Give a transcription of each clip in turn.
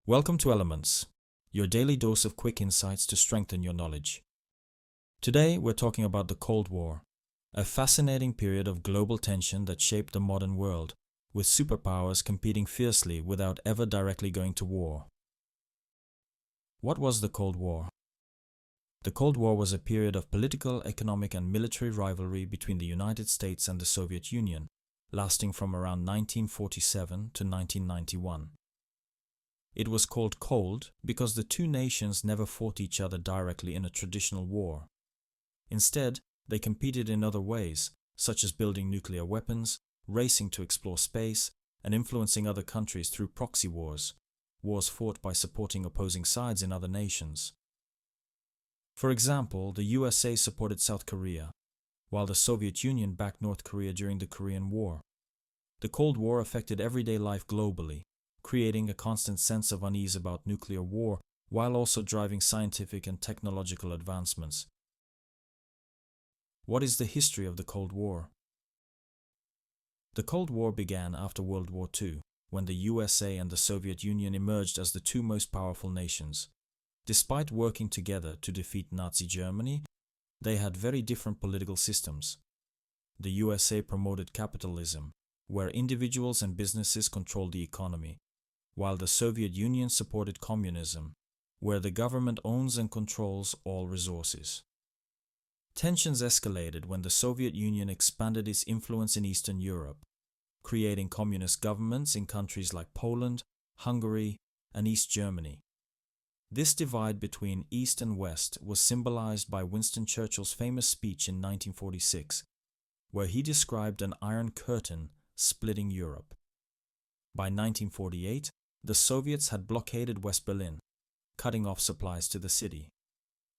Welcome to Ælementz, your daily dose of quick insights to strengthen your knowledge. Today we're talking about the Cold War, a fascinating period of global tension that shaped the modern world, with superpowers competing fiercely without ever directly going to war. What was the Cold War? The Cold War was a period of political, economic and military rivalry between the United States and the Soviet Union, lasting from around 1947 to 1991. It was called cold because the two nations never fought each other directly in a traditional war. Instead, they competed in other ways, such as building nuclear weapons, racing to explore space, and influencing other countries through proxy wars, wars fought by supporting opposing sides in other nations. For example, the USA supported South Korea, while the Soviet Union backed North Korea during the Korean War. The Cold War affected everyday life globally, creating a constant sense of unease about nuclear war while also driving scientific and technological advancements. What is the history of the Cold War? The Cold War began after World War II, when the USA and the Soviet Union emerged as the two most powerful nations. Despite working together to defeat Nazi Germany, they had very different political systems. The USA promoted capitalism, where individuals and businesses controlled the economy, while the Soviet Union supported communism, where the government owns and controls all resources. Tensions escalated when the Soviet Union expanded its influence in Eastern Europe, creating communist governments in countries like Poland, Hungary, and East Germany. This divide between East and West was symbolized by Winston Churchill's famous speech in 1946, where he described an iron curtain splitting Europe. By 1948, the Soviets had blockaded West Berlin, cutting off supplies to the city.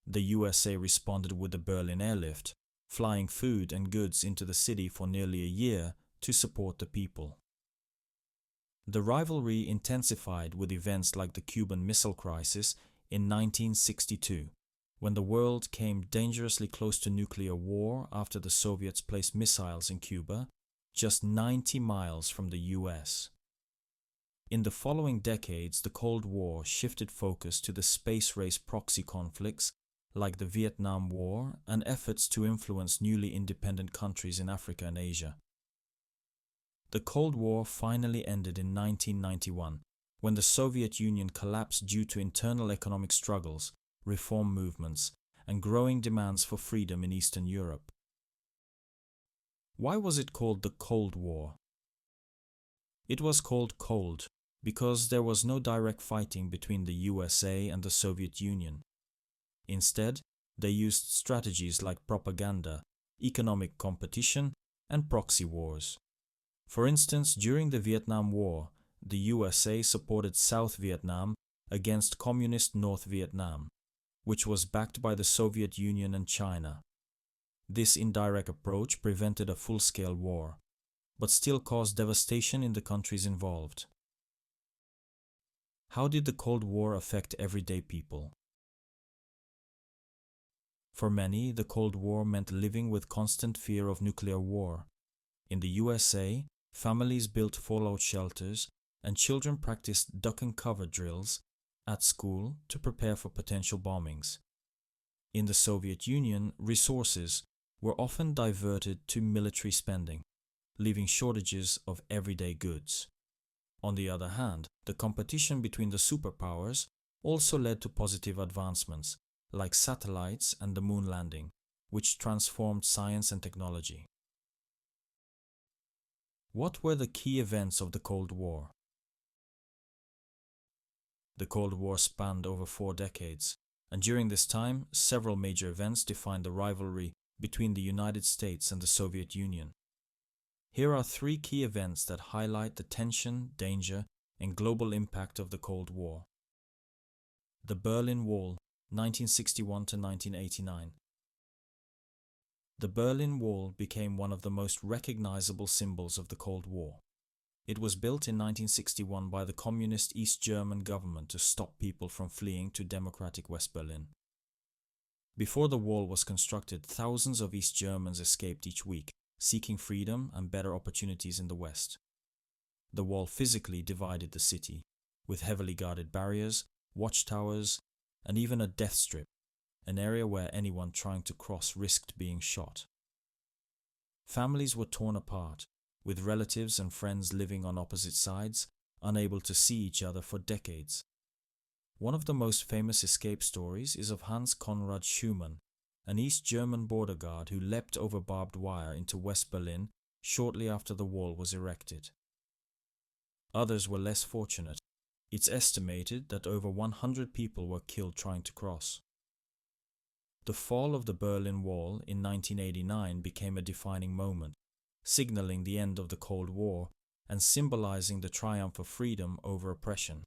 The USA responded with the Berlin airlift, flying food and goods into the city for nearly a year to support the people. The rivalry intensified with events like the Cuban Missile Crisis in 1962, when the world came dangerously close to nuclear war after the Soviets placed missiles in Cuba, just 90 miles from the US. In the following decades, the Cold War shifted focus to the space race proxy conflicts like the Vietnam War and efforts to influence newly independent countries in Africa and Asia. The Cold War finally ended in 1991, when the Soviet Union collapsed due to internal economic struggles, reform movements, and growing demands for freedom in Eastern Europe. Why was it called the Cold War? It was called cold because there was no direct fighting between the USA and the Soviet Union. Instead, they used strategies like propaganda, economic competition, and proxy wars. For instance, during the Vietnam War, the USA supported South Vietnam against Communist North Vietnam, which was backed by the Soviet Union and China. This indirect approach prevented a full-scale war, but still caused devastation in the countries involved. How did the Cold War affect everyday people? For many, the Cold War meant living with constant fear of nuclear war. In the USA, families built fallout shelters and children practiced duck and cover drills at school to prepare for potential bombings. In the Soviet Union, resources were often diverted to military spending, leaving shortages of everyday goods. On the other hand, the competition between the superpowers also led to positive advancements, like satellites and the moon landing, which transformed science and technology. What were the key events of the Cold War? The Cold War spanned over 4 decades, and during this time, several major events defined the rivalry between the United States and the Soviet Union. Here are 3 key events that highlight the tension, danger, and global impact of the Cold War. The Berlin Wall, 1961 to 1989. The Berlin Wall became one of the most recognizable symbols of the Cold War. It was built in 1961 by the communist East German government to stop people from fleeing to democratic West Berlin. Before the wall was constructed, thousands of East Germans escaped each week, seeking freedom and better opportunities in the West. The wall physically divided the city, with heavily guarded barriers, watchtowers, and even a death strip, an area where anyone trying to cross risked being shot. Families were torn apart, with relatives and friends living on opposite sides, unable to see each other for decades. One of the most famous escape stories is of Hans Conrad Schumann, an East German border guard who leapt over barbed wire into West Berlin shortly after the wall was erected. Others were less fortunate. It's estimated that over 100 people were killed trying to cross. The fall of the Berlin Wall in 1989 became a defining moment, signaling the end of the Cold War and symbolizing the triumph of freedom over oppression.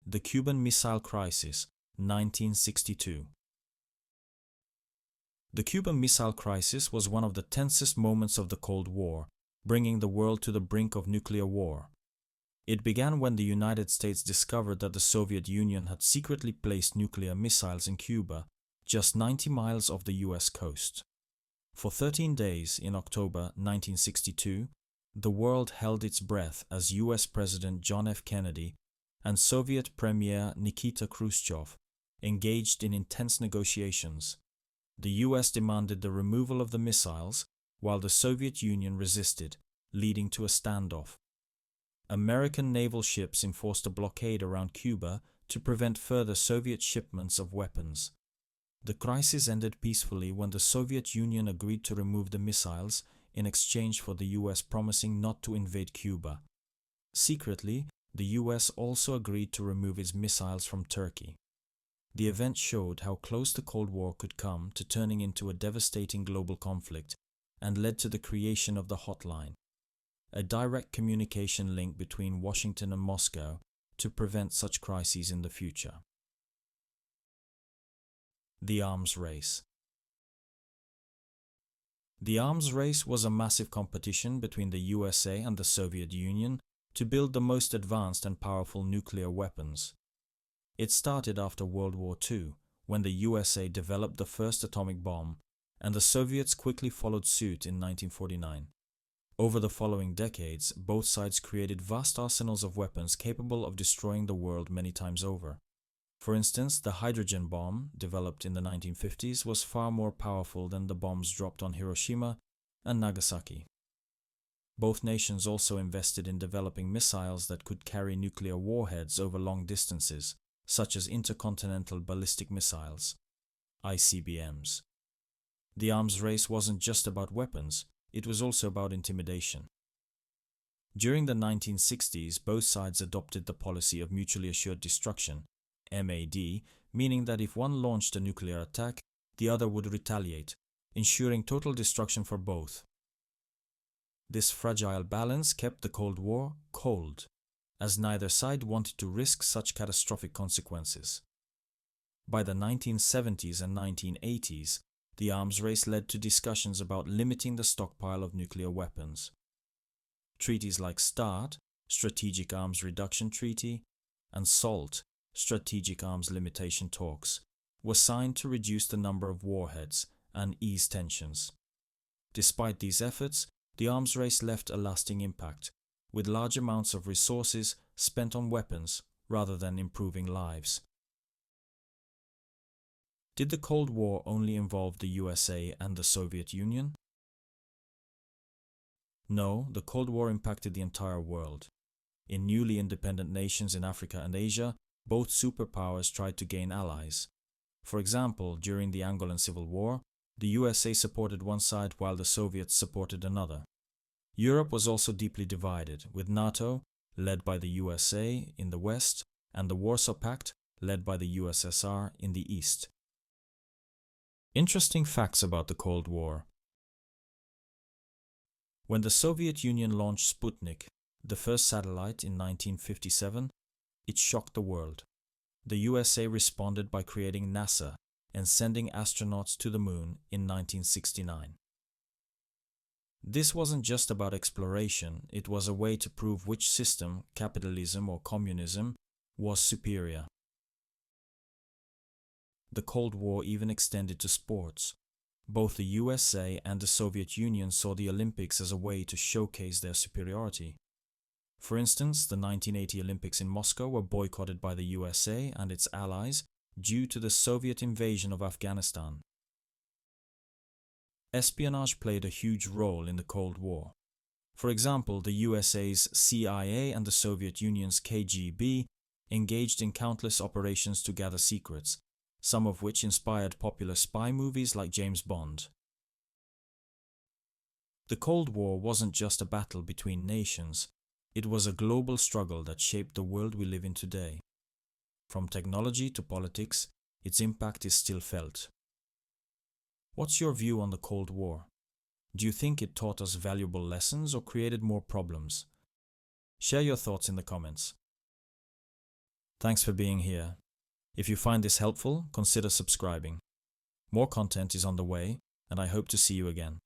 The Cuban Missile Crisis, 1962. The Cuban Missile Crisis was one of the tensest moments of the Cold War, bringing the world to the brink of nuclear war. It began when the United States discovered that the Soviet Union had secretly placed nuclear missiles in Cuba, just 90 miles off the US coast. For 13 days in October 1962, the world held its breath as US President John F. Kennedy and Soviet Premier Nikita Khrushchev engaged in intense negotiations. The US demanded the removal of the missiles, while the Soviet Union resisted, leading to a standoff. American naval ships enforced a blockade around Cuba to prevent further Soviet shipments of weapons. The crisis ended peacefully when the Soviet Union agreed to remove the missiles in exchange for the US promising not to invade Cuba. Secretly, the US also agreed to remove its missiles from Turkey. The event showed how close the Cold War could come to turning into a devastating global conflict and led to the creation of the Hotline, a direct communication link between Washington and Moscow to prevent such crises in the future. The Arms Race. The arms race was a massive competition between the USA and the Soviet Union to build the most advanced and powerful nuclear weapons. It started after World War II, when the USA developed the first atomic bomb, and the Soviets quickly followed suit in 1949. Over the following decades, both sides created vast arsenals of weapons capable of destroying the world many times over. For instance, the hydrogen bomb, developed in the 1950s, was far more powerful than the bombs dropped on Hiroshima and Nagasaki. Both nations also invested in developing missiles that could carry nuclear warheads over long distances, such as intercontinental ballistic missiles, ICBMs. The arms race wasn't just about weapons, it was also about intimidation. During the 1960s, both sides adopted the policy of mutually assured destruction, MAD, meaning that if one launched a nuclear attack, the other would retaliate, ensuring total destruction for both. This fragile balance kept the Cold War cold, as neither side wanted to risk such catastrophic consequences. By the 1970s and 1980s, the arms race led to discussions about limiting the stockpile of nuclear weapons. Treaties like START, Strategic Arms Reduction Treaty, and SALT, Strategic Arms Limitation Talks, were signed to reduce the number of warheads and ease tensions. Despite these efforts, the arms race left a lasting impact, with large amounts of resources spent on weapons rather than improving lives. Did the Cold War only involve the USA and the Soviet Union? No, the Cold War impacted the entire world. In newly independent nations in Africa and Asia, both superpowers tried to gain allies. For example, during the Angolan Civil War, the USA supported one side while the Soviets supported another. Europe was also deeply divided, with NATO, led by the USA, in the west, and the Warsaw Pact, led by the USSR, in the east. Interesting facts about the Cold War. When the Soviet Union launched Sputnik, the first satellite in 1957, it shocked the world. The USA responded by creating NASA and sending astronauts to the moon in 1969. This wasn't just about exploration, it was a way to prove which system, capitalism or communism, was superior. The Cold War even extended to sports. Both the USA and the Soviet Union saw the Olympics as a way to showcase their superiority. For instance, the 1980 Olympics in Moscow were boycotted by the USA and its allies due to the Soviet invasion of Afghanistan. Espionage played a huge role in the Cold War. For example, the USA's CIA and the Soviet Union's KGB engaged in countless operations to gather secrets, some of which inspired popular spy movies like James Bond. The Cold War wasn't just a battle between nations, it was a global struggle that shaped the world we live in today. From technology to politics, its impact is still felt. What's your view on the Cold War? Do you think it taught us valuable lessons or created more problems? Share your thoughts in the comments. Thanks for being here. If you find this helpful, consider subscribing. More content is on the way, and I hope to see you again.